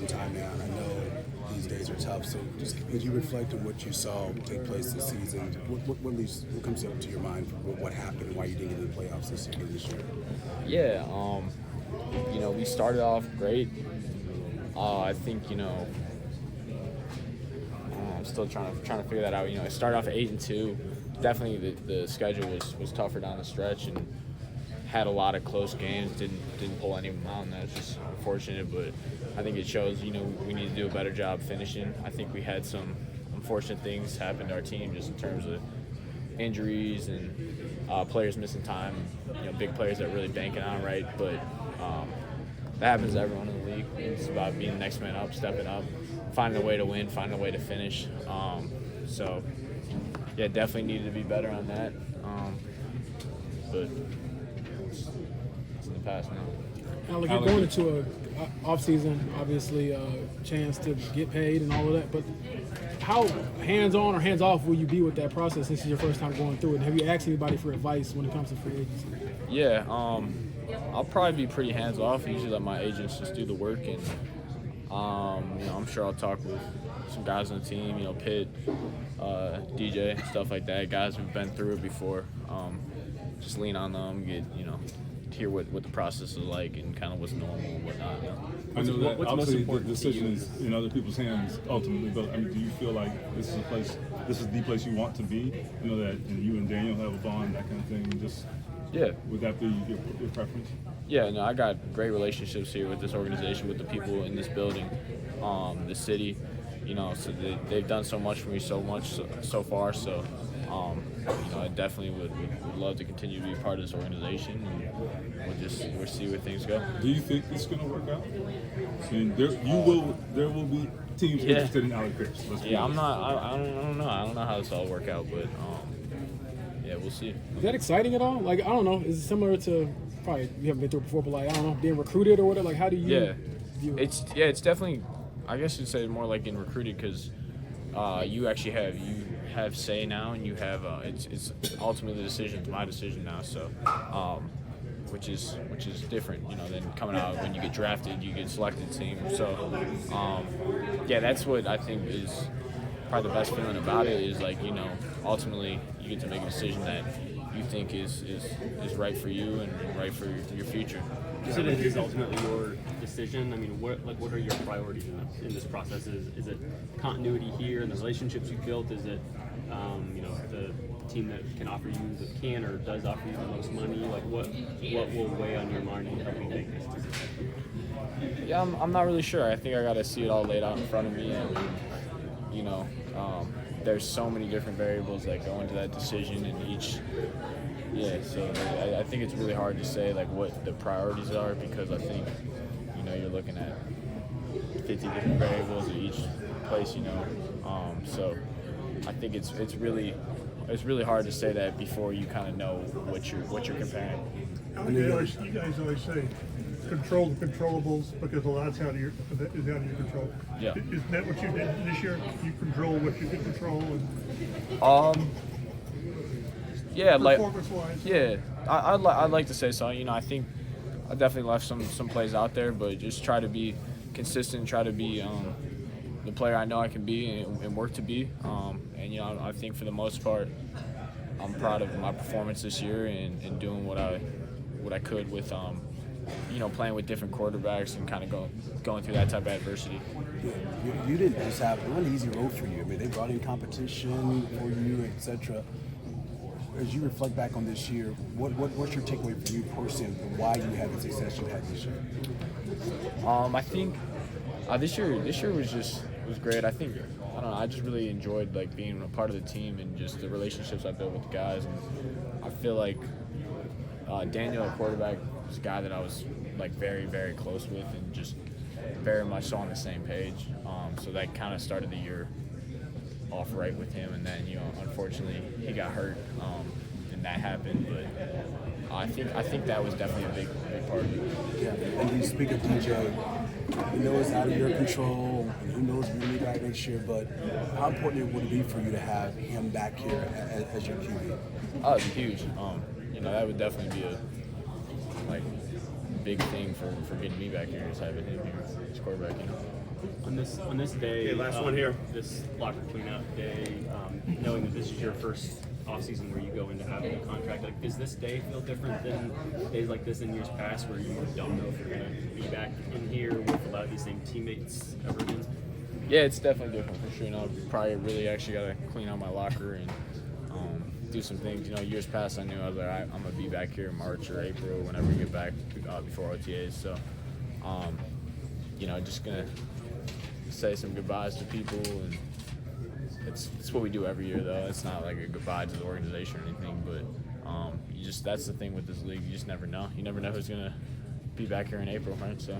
some time now. I know these days are tough. So just as you reflect on what you saw take place this season, what comes up to your mind for what happened and why you didn't get into the playoffs this year? Yeah, we started off great. I think, I'm still trying to figure that out. I started off at 8-2. Definitely the schedule was tougher down the stretch and had a lot of close games. Didn't pull any of them out, and that's just unfortunate. But I think it shows, we need to do a better job finishing. I think we had some unfortunate things happen to our team just in terms of injuries and players missing time. Big players that really banking on right, but that happens to everyone in the league. It's about being the next man up, stepping up, finding a way to win, finding a way to finish. So, yeah, definitely needed to be better on that. But it's in the past now. Alec, you're going into a off-season, obviously, chance to get paid and all of that. But how hands-on or hands-off will you be with that process since it's your first time going through it? And have you asked anybody for advice when it comes to free agency? Yeah, I'll probably be pretty hands-off. Usually let my agents just do the work, and I'm sure I'll talk with some guys on the team, Pitt, DJ, stuff like that, guys who've been through it before. Just lean on them, hear what the process is like and kind of what's normal and whatnot. I know that what's obviously most important the decision is in other people's hands ultimately, but do you feel like this is the place you want to be? That you and Daniel have a bond, that kind of thing. Yeah. Would that be your preference? Yeah, no, I got great relationships here with this organization, with the people in this building, the city. So they've done so much for me, so far. So, I definitely would love to continue to be part of this organization, and we'll see where things go. Do you think it's going to work out? I mean, there will be teams interested in Alec Pierce. Yeah, I don't know. I don't know how this all work out, but yeah, we'll see. Is that exciting at all? Like, I don't know. Is it similar to probably you haven't been through it before, but like I don't know, being recruited or whatever? Like, how do you? View it? It's definitely. I guess you'd say more like in recruiting because you actually have say now, and you have it's ultimately the decision. It's my decision now, so which is different, than coming out when you get drafted, you get selected team. So yeah, that's what I think is probably the best feeling about it is like ultimately you get to make a decision that you think is right for you and right for your future. You said it is ultimately your decision. I mean, what are your priorities in this process? Is it continuity here and the relationships you've built? Is it the team that can offer you or does offer you the most money? Like what will weigh on your mind and help you make this decision? Yeah, I'm not really sure. I think I got to see it all laid out in front of me, and there's so many different variables that go into that decision, and so I think it's really hard to say like what the priorities are because I think you're looking at 50 different variables at each place, so I think it's really hard to say that before you kind of know what you're comparing. You guys always say control the controllables because a lot's is out of your control. Yeah. Isn't that what you did this year? You control what you can control yeah, performance-wise? Yeah, I'd like to say so. I think I definitely left some plays out there, but just try to be consistent, try to be the player I know I can be and work to be. I think for the most part, I'm proud of my performance this year and doing what I could with playing with different quarterbacks and kind of going through that type of adversity. You didn't just have an easy road for you. I mean, they brought in competition for you, etc. As you reflect back on this year, what's your takeaway for you personally and why you had the success you had this year? I think this year was great. I think I just really enjoyed like being a part of the team and just the relationships I built with the guys. And I feel like Daniel, at quarterback, was a guy that I was like very, very close with and just very much so on the same page. So that kind of started the year off right with him, and then unfortunately he got hurt, and that happened. But I think that was definitely a big part of it. Yeah, and you speak of DJ. We know it's out of your control, and who knows if you'll be back next year. But how important would it be for you to have him back here as your QB? Oh, it'd be huge. That would definitely be a big thing for getting me back here is having him here as quarterback. On this day, Okay, last one here. This locker cleanout day, knowing that this is your first offseason where you go into having a contract, like, does this day feel different than days like this in years past where you don't know if you're going to be back in here with a lot of these same teammates ever again? Yeah, it's definitely different for sure. You know, probably really actually got to clean out my locker and do some things. You know, years past I knew I was like, I'm going to be back here in March or April whenever we get back before OTAs. So, you know, just going to say some goodbyes to people. And it's what we do every year, though. It's not like a goodbye to the organization or anything. But that's the thing with this league. You just never know. You never know who's going to be back here in April, right? So